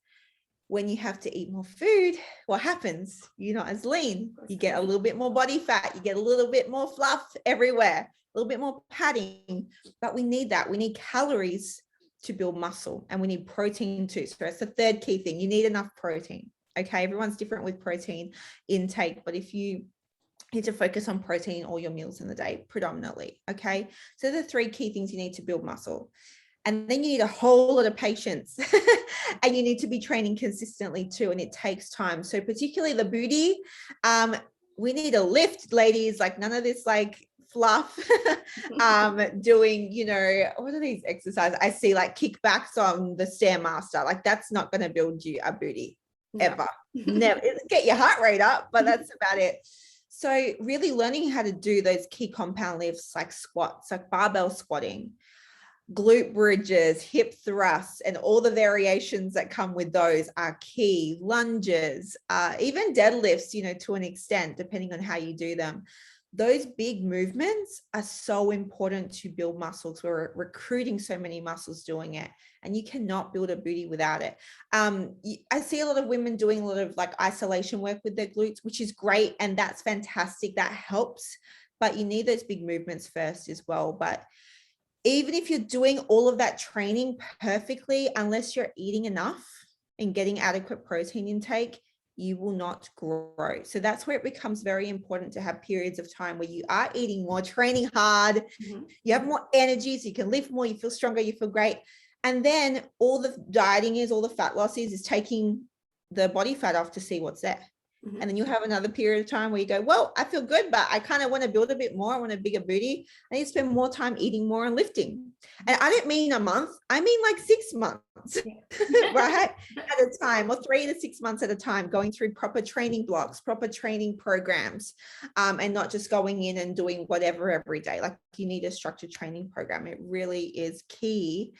when you have to eat more food, what happens? You're not as lean. You get a little bit more body fat. You get a little bit more fluff everywhere, a little bit more padding, but we need that. We need calories to build muscle, and we need protein too. So that's the third key thing. You need enough protein. Okay. Everyone's different with protein intake, but if you need to focus on protein all your meals in the day predominantly. Okay. So the three key things you need to build muscle. And then you need a whole lot of patience and you need to be training consistently too. And it takes time. So particularly the booty, we need a lift, ladies, like none of this like fluff, doing, you know, what are these exercises? I see like kickbacks on the Stairmaster. Like that's not going to build you a booty ever. Never. It'll get your heart rate up, but that's about it. So really learning how to do those key compound lifts like squats, like barbell squatting, glute bridges, hip thrusts, and all the variations that come with those are key. Lunges, even deadlifts, you know, to an extent, depending on how you do them. Those big movements are so important to build muscles. We're recruiting so many muscles doing it, and you cannot build a booty without it. I see a lot of women doing a lot of like isolation work with their glutes, which is great, and that's fantastic. That helps, but you need those big movements first as well. But even if you're doing all of that training perfectly, unless you're eating enough and getting adequate protein intake, you will not grow. So that's where it becomes very important to have periods of time where you are eating more, training hard, you have more energy, so you can lift more, you feel stronger, you feel great. And then all the dieting is, all the fat loss is taking the body fat off to see what's there. And then you have another period of time where you go, well, I feel good, but I kind of want to build a bit more. I want a bigger booty. I need to spend more time eating more and lifting. And I don't mean a month. I mean like 6 months, right? At a time, or 3 to 6 months at a time, going through proper training blocks, proper training programs, and not just going in and doing whatever every day. Like you need a structured training program. It really is key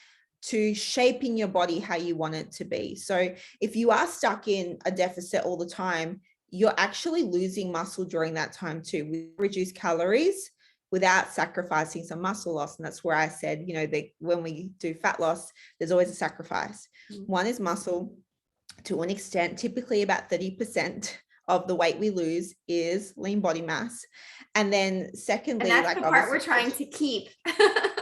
to shaping your body how you want it to be. So if you are stuck in a deficit all the time, you're actually losing muscle during that time too. We reduce calories without sacrificing some muscle loss. And that's where I said, you know, when we do fat loss, there's always a sacrifice. One is muscle to an extent, typically about 30% of the weight we lose is lean body mass. And then secondly, and that's like the part we're trying to keep.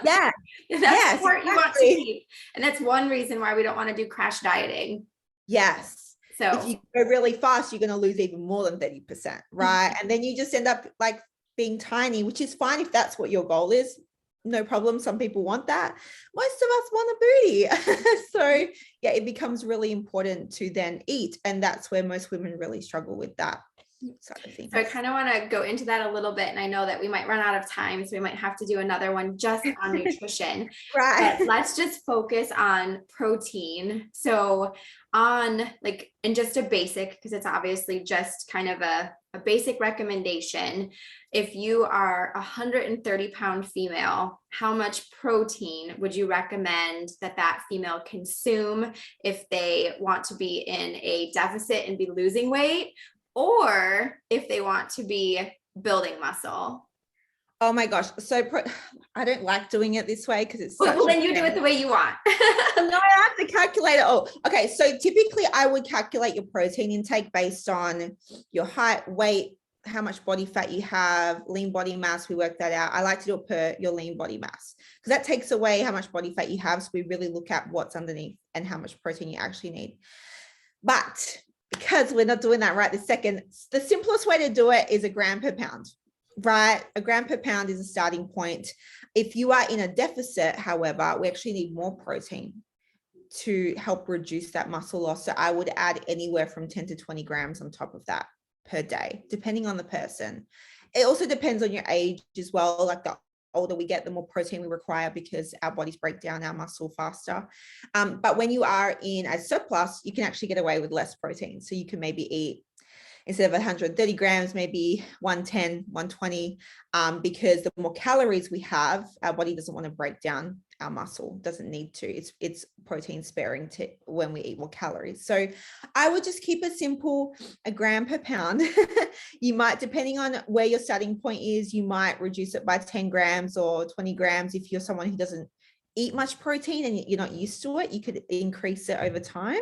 Yeah. That's the part you want to keep. And that's one reason why we don't want to do crash dieting. Yes. So if you go really fast, you're going to lose even more than 30%, right? And then you just end up like being tiny, which is fine if that's what your goal is. No problem. Some people want that. Most of us want a booty. So yeah, it becomes really important to then eat. And that's where most women really struggle with that side of things. So I kind of want to go into that a little bit. And I know that we might run out of time, so we might have to do another one just on nutrition. Right. But let's just focus on protein. So on like, and just a basic, because it's obviously just kind of a basic recommendation. If you are 130-pound female, how much protein would you recommend that female consume if they want to be in a deficit and be losing weight, or if they want to be building muscle? Oh my gosh. So I don't like doing it this way because it's well, then you do it the way you want. No, I have to calculate it all. Okay. So typically I would calculate your protein intake based on your height, weight, how much body fat you have, lean body mass. We work that out. I like to do it per your lean body mass because that takes away how much body fat you have. So we really look at what's underneath and how much protein you actually need. But because we're not doing that right this second, the simplest way to do it is a gram per pound, right? A gram per pound is a starting point. If you are in a deficit, however, we actually need more protein to help reduce that muscle loss. So I would add anywhere from 10 to 20 grams on top of that per day, depending on the person. It also depends on your age as well. Like the older we get, the more protein we require because our bodies break down our muscle faster. But when you are in a surplus, you can actually get away with less protein. So you can maybe eat, instead of 130 grams, maybe 110, 120, because the more calories we have, our body doesn't want to break down our muscle, doesn't need to. It's protein sparing to when we eat more calories. So I would just keep it simple, a gram per pound. You might, depending on where your starting point is, you might reduce it by 10 grams or 20 grams. If you're someone who doesn't eat much protein and you're not used to it, you could increase it over time.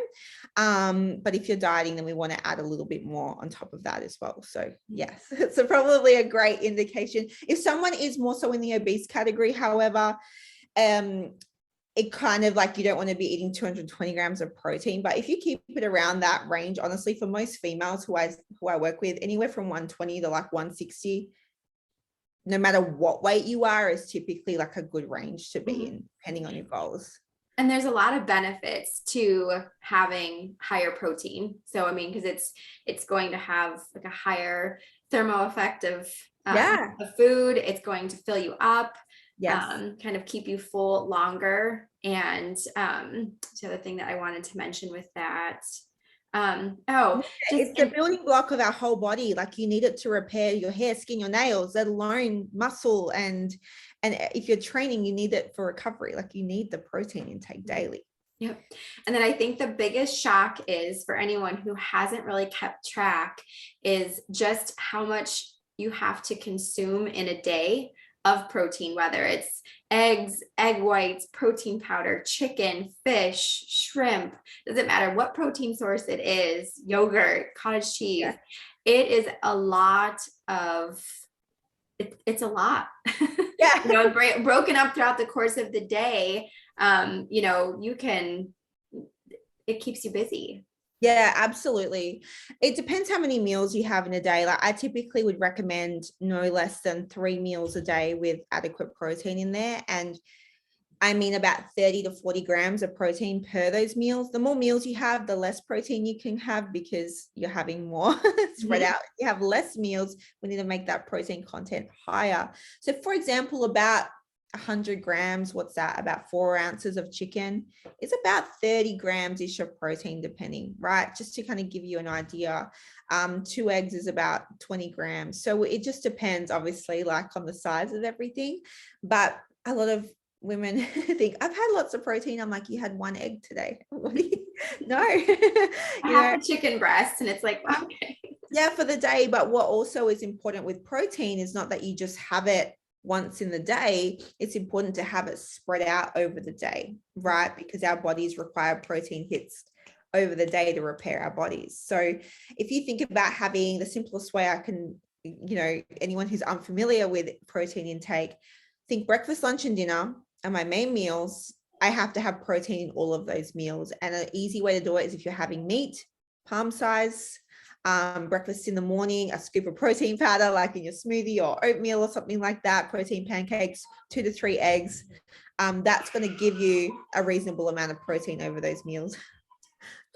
But if you're dieting, then we want to add a little bit more on top of that as well. So yes, it's probably a great indication. If someone is more so in the obese category, however, it kind of like, you don't want to be eating 220 grams of protein, but if you keep it around that range, honestly, for most females who I work with, anywhere from 120 to like 160, no matter what weight you are, is typically like a good range to be in, depending on your goals. And there's a lot of benefits to having higher protein. So, I mean, because it's going to have like a higher thermo effect of Yeah. the food. It's going to fill you up, Yes. kind of keep you full longer. And the other thing that I wanted to mention with that, Yeah, it's the building block of our whole body. Like you need it to repair your hair, skin, your nails, let alone muscle. And if you're training, you need it for recovery. Like you need the protein intake daily. Yep. And then I think the biggest shock is for anyone who hasn't really kept track is just how much you have to consume in a day of protein, whether it's eggs, egg whites, protein powder, chicken, fish, shrimp, doesn't matter what protein source it is, yogurt, cottage cheese. Yeah. It is a lot of, it's a lot, Yeah. you know, broken up throughout the course of the day. You know, it keeps you busy. Yeah, absolutely. It depends how many meals you have in a day. Like I typically would recommend no less than 3 meals a day with adequate protein in there. And I mean about 30 to 40 grams of protein per those meals. The more meals you have, the less protein you can have because you're having more spread out. You have less meals, we need to make that protein content higher. So for example, about 100 grams, what's that? About 4 ounces of chicken is about 30 grams ish of protein, depending, right? Just to kind of give you an idea. 2 eggs is about 20 grams. So it just depends, obviously, like on the size of everything. But a lot of women think I've had lots of protein. I'm like, you had 1 egg today. What do you no? I have the chicken breast and it's like, okay. Yeah, for the day. But what also is important with protein is not that you just have it once in the day. It's important to have it spread out over the day, right? Because our bodies require protein hits over the day to repair our bodies. So if you think about having the simplest way I can, you know, anyone who's unfamiliar with protein intake, think breakfast, lunch, and dinner are my main meals. I have to have protein in all of those meals. And an easy way to do it is if you're having meat, palm size, breakfast in the morning, a scoop of protein powder, like in your smoothie or oatmeal or something like that, protein pancakes, 2 to 3 eggs. That's going to give you a reasonable amount of protein over those meals.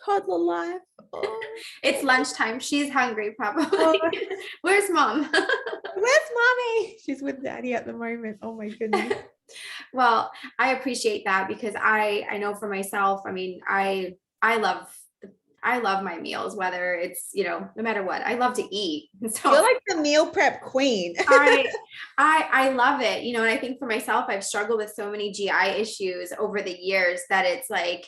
Toddler life. Oh. It's lunchtime. She's hungry, probably. Oh. Where's mom? Where's mommy? She's with daddy at the moment. Oh my goodness. Well, I appreciate that because I know for myself, I mean, I love my meals, whether it's, you know, no matter what, I love to eat. So you're like the meal prep queen. I love it, you know, and I think for myself, I've struggled with so many GI issues over the years that it's like,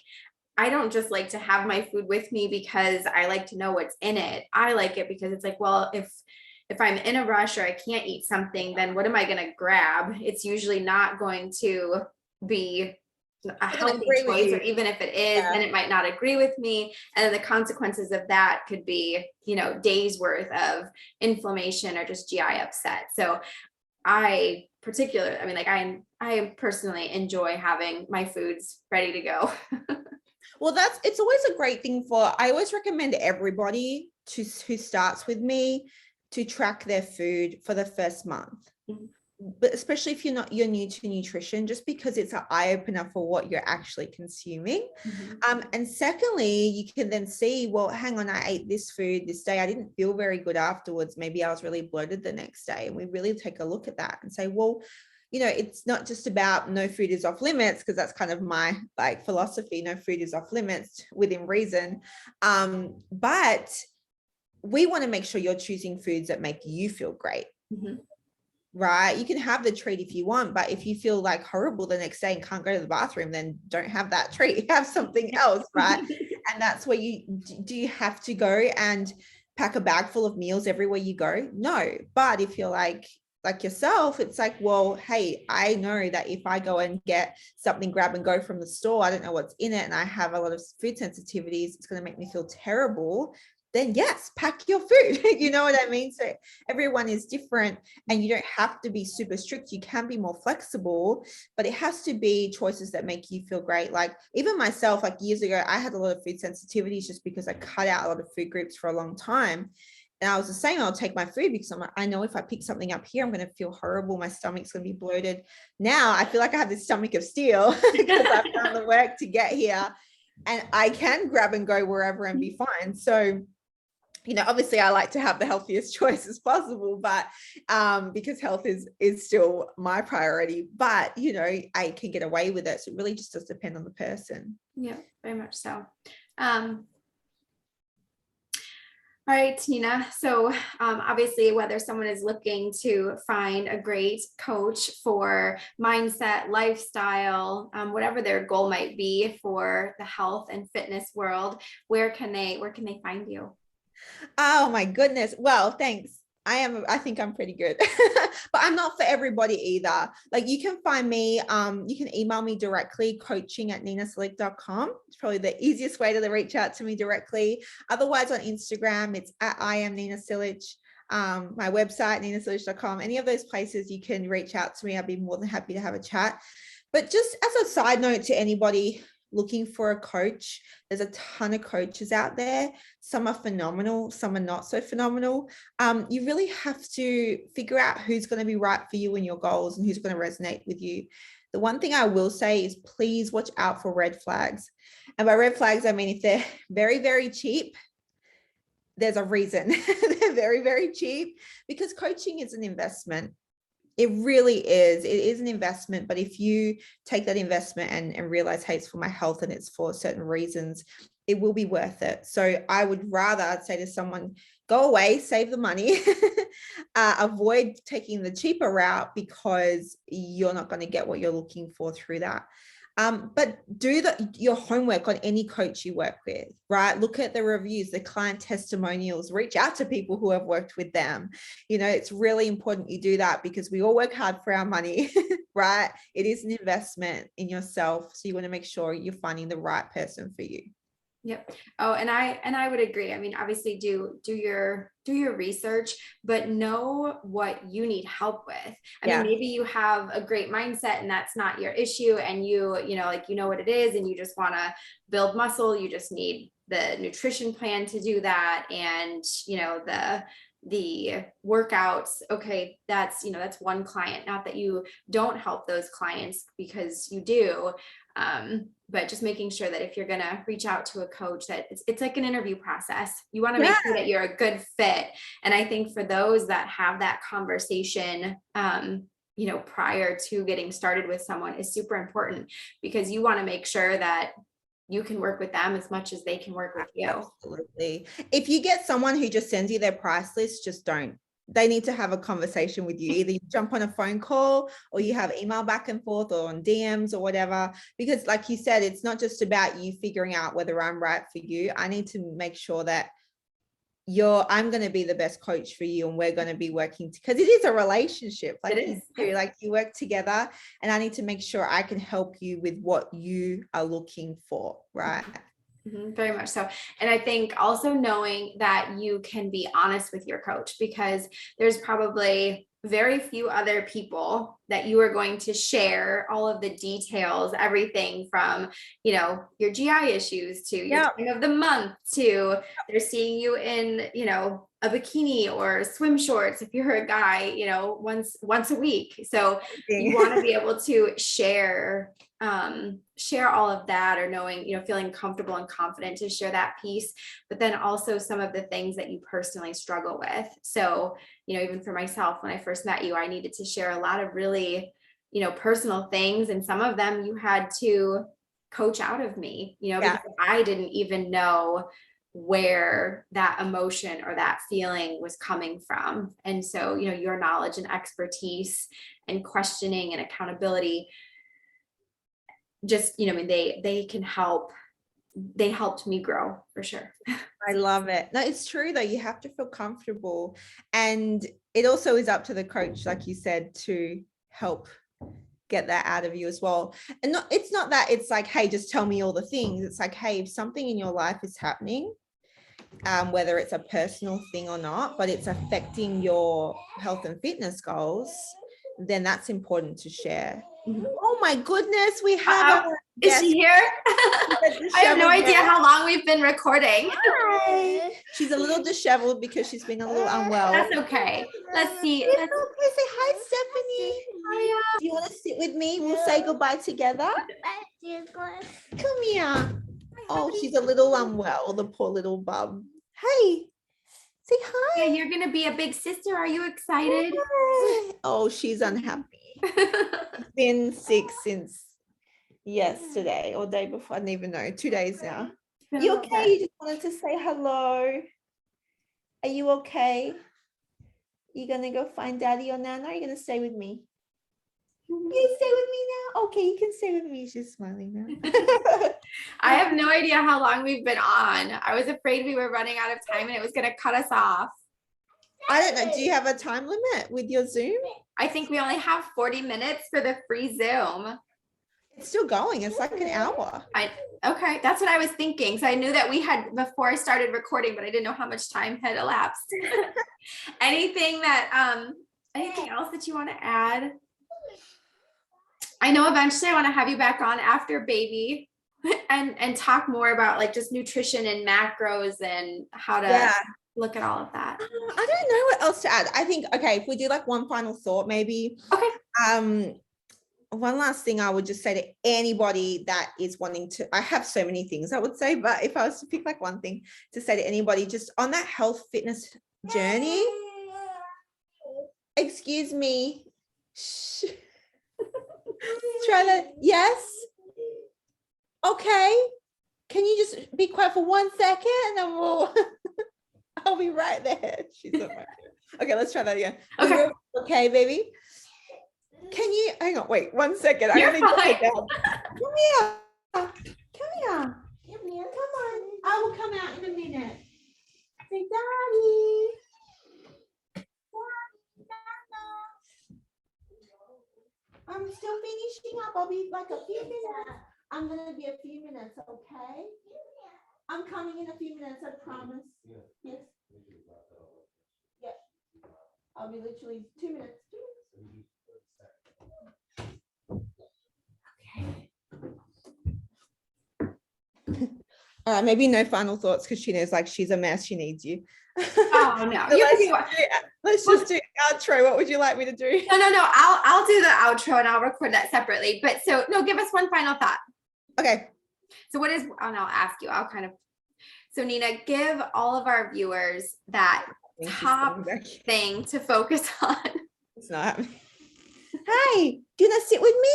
I don't just like to have my food with me because I like to know what's in it. I like it because it's like, well, if I'm in a rush or I can't eat something, then what am I going to grab? It's usually not going to be a healthy choice, or even if it is, then it might not agree with me. And then the consequences of that could be, you know, days worth of inflammation or just GI upset. So I mean, like I personally enjoy having my foods ready to go. Well, it's always a great thing I always recommend everybody who starts with me to track their food for the first month. Mm-hmm. But especially if you're new to nutrition, just because it's an eye opener for what you're actually consuming. Mm-hmm. And secondly, you can then see, well, hang on, I ate this food this day. I didn't feel very good afterwards. Maybe I was really bloated the next day. And we really take a look at that and say, well, you know, it's not just about no food is off limits, because that's kind of my like philosophy. No food is off limits within reason. But we want to make sure you're choosing foods that make you feel great. Mm-hmm. Right? You can have the treat if you want, but if you feel like horrible the next day and can't go to the bathroom, then don't have that treat. Have something else, right? And that's where do you have to go and pack a bag full of meals everywhere you go? No. But if you're like yourself, it's like, well, hey, I know that if I go and get something grab and go from the store, I don't know what's in it, and I have a lot of food sensitivities, it's going to make me feel terrible. Then yes, pack your food. You know what I mean? So everyone is different, and you don't have to be super strict. You can be more flexible, but it has to be choices that make you feel great. Like even myself, like years ago, I had a lot of food sensitivities just because I cut out a lot of food groups for a long time. And I was the same. I'll take my food because I know if I pick something up here, I'm going to feel horrible. My stomach's going to be bloated. Now I feel like I have this stomach of steel because I've done the work to get here, and I can grab and go wherever and be fine. So obviously I like to have the healthiest choice as possible, but because health is still my priority, but I can get away with it. So it really just does depend on the person. Yeah, very much so. All right, Nina. So obviously, whether someone is looking to find a great coach for mindset, lifestyle, whatever their goal might be for the health and fitness world, where can they find you? Oh my goodness. Well, thanks. I think I'm pretty good, but I'm not for everybody either. Like you can find me, you can email me directly, coaching@ninasilic.com. It's probably the easiest way to reach out to me directly. Otherwise on Instagram, it's at I am Nina Silic. My website, ninasilic.com. Any of those places you can reach out to me. I'd be more than happy to have a chat. But just as a side note to anybody looking for a coach, there's a ton of coaches out there. Some are phenomenal, some are not so phenomenal. You really have to figure out who's going to be right for you and your goals and who's going to resonate with you. The one thing I will say is please watch out for red flags. And by red flags, I mean if they're very, very cheap, there's a reason. They're very, very cheap because coaching is an investment. It really is. It is an investment. But if you take that investment and realize, hey, it's for my health and it's for certain reasons, it will be worth it. So I would rather say to someone, go away, save the money, avoid taking the cheaper route because you're not going to get what you're looking for through that. But do your homework on any coach you work with, right? Look at the reviews, the client testimonials, reach out to people who have worked with them. It's really important you do that because we all work hard for our money, right? It is an investment in yourself. So you want to make sure you're finding the right person for you. Yep. Oh, and I would agree. I mean, obviously do your research, but know what you need help with. I mean, maybe you have a great mindset and that's not your issue. And you know what it is and you just want to build muscle. You just need the nutrition plan to do that. And, the workouts. Okay. That's one client, not that you don't help those clients because you do. But just making sure that if you're going to reach out to a coach that it's like an interview process. You want to make sure that you're a good fit. And I think for those that have that conversation, prior to getting started with someone is super important because you want to make sure that you can work with them as much as they can work with you. Absolutely. If you get someone who just sends you their price list, just don't. They need to have a conversation with you. Either you jump on a phone call or you have email back and forth or on DMs or whatever. Because like you said, it's not just about you figuring out whether I'm right for you. I need to make sure that I'm going to be the best coach for you and we're going to be working because it is a relationship. Like you work together and I need to make sure I can help you with what you are looking for. Right. Mm-hmm, very much so. And I think also knowing that you can be honest with your coach because there's probably very few other people that you are going to share all of the details, everything from, your GI issues to your time of the month to they're seeing you in, a bikini or swim shorts if you're a guy, once a week. So you want to be able to share all of that or knowing, feeling comfortable and confident to share that piece, but then also some of the things that you personally struggle with. So, even for myself, when I first met you, I needed to share a lot of really, personal things. And some of them you had to coach out of me, because I didn't even know where that emotion or that feeling was coming from. And so, your knowledge and expertise and questioning and accountability just, they can help. They helped me grow for sure. I love it. No, it's true though. You have to feel comfortable. And it also is up to the coach, like you said, to help get that out of you as well. And it's not that it's like, hey, just tell me all the things. It's like, hey, if something in your life is happening, whether it's a personal thing or not, but it's affecting your health and fitness goals, then that's important to share. Mm-hmm. Oh my goodness, we have is she here? I have no idea how long we've been recording. Hi. She's a little disheveled because she's been a little unwell. That's okay. Let's see. Say hi, Stephanie. Hiya. Do you want to sit with me? We'll say goodbye together. Come here. Oh, she's a little unwell, the poor little bum. Hey. Say Yeah, hi. you're gonna be a big sister. Are you excited? Oh, she's unhappy. She's been sick since yesterday or day before. I don't even know. 2 days now. You okay? You just wanted to say hello. Are you okay? You gonna go find daddy or Nana? Or are you gonna stay with me? You stay with me now? Okay, you can stay with me. She's smiling now. I have no idea how long we've been on. I was afraid we were running out of time and it was gonna cut us off. I don't know. Do you have a time limit with your Zoom? I think we only have 40 minutes for the free Zoom. It's still going. It's like an hour. Okay, that's what I was thinking. So I knew that we had before I started recording, but I didn't know how much time had elapsed. Anything else that you want to add? I know eventually I want to have you back on after baby and talk more about like just nutrition and macros and how to look at all of that. I don't know what else to add. I think, okay, if we do like one final thought, maybe. Okay. One last thing I would just say to anybody that is wanting to, I have so many things I would say, but if I was to pick like one thing to say to anybody just on that health fitness journey, excuse me. Shh. Try that. Yes. Okay. Can you just be quiet for 1 second and then I'll be right there. She's not right there. Okay, let's try that again. Okay. Okay, baby. Can you hang on? Wait 1 second. You're I fine. Come here. Come here. Come here. Come on. I will come out in a minute. Say, Daddy. I'm still finishing up. I'll be like a few minutes. I'm gonna be a few minutes, okay? I'm coming in a few minutes, I promise. Yes. Yeah. I'll be literally 2 minutes. All right, maybe no final thoughts because she knows like she's a mess. She needs you. Oh no. So let's just do outro. What would you like me to do? No. I'll do the outro and I'll record that separately. But so no, give us one final thought. Okay. So what is, and I'll ask you, so Nina, give all of our viewers that top thing to focus on. It's not happening. Hi, do you want to sit with me?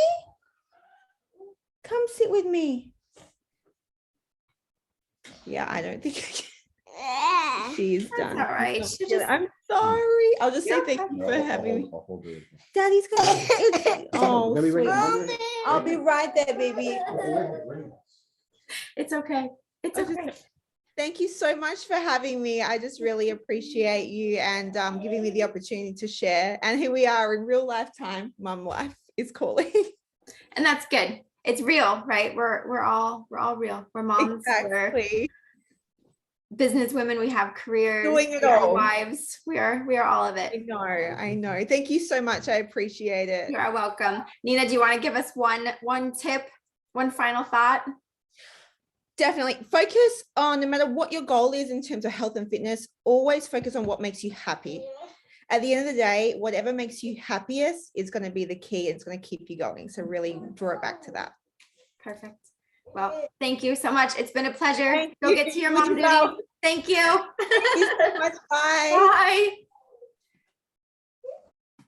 Come sit with me. Yeah, I don't think I can. She's done. All right. I'm sorry. I'll just say thank you for having me. Daddy's gonna. Oh, sweet. I'll be right there, baby. It's okay. It's okay. Thank you so much for having me. I just really appreciate you and giving me the opportunity to share. And here we are in real lifetime. Mum life is calling. And that's good. It's real, right? We're all real. We're moms. Exactly. We're business women. We have careers. Doing it we are all. Wives. We are all of it. I know. Thank you so much. I appreciate it. You are welcome. Nina, do you want to give us one tip, one final thought? Definitely focus on, no matter what your goal is in terms of health and fitness, always focus on what makes you happy. At the end of the day, whatever makes you happiest is going to be the key. It's going to keep you going. So really draw it back to that. Perfect. Well, thank you so much. It's been a pleasure. Thank Go you. get to your mom duty. Thank you. Thank you so much. Bye. Bye.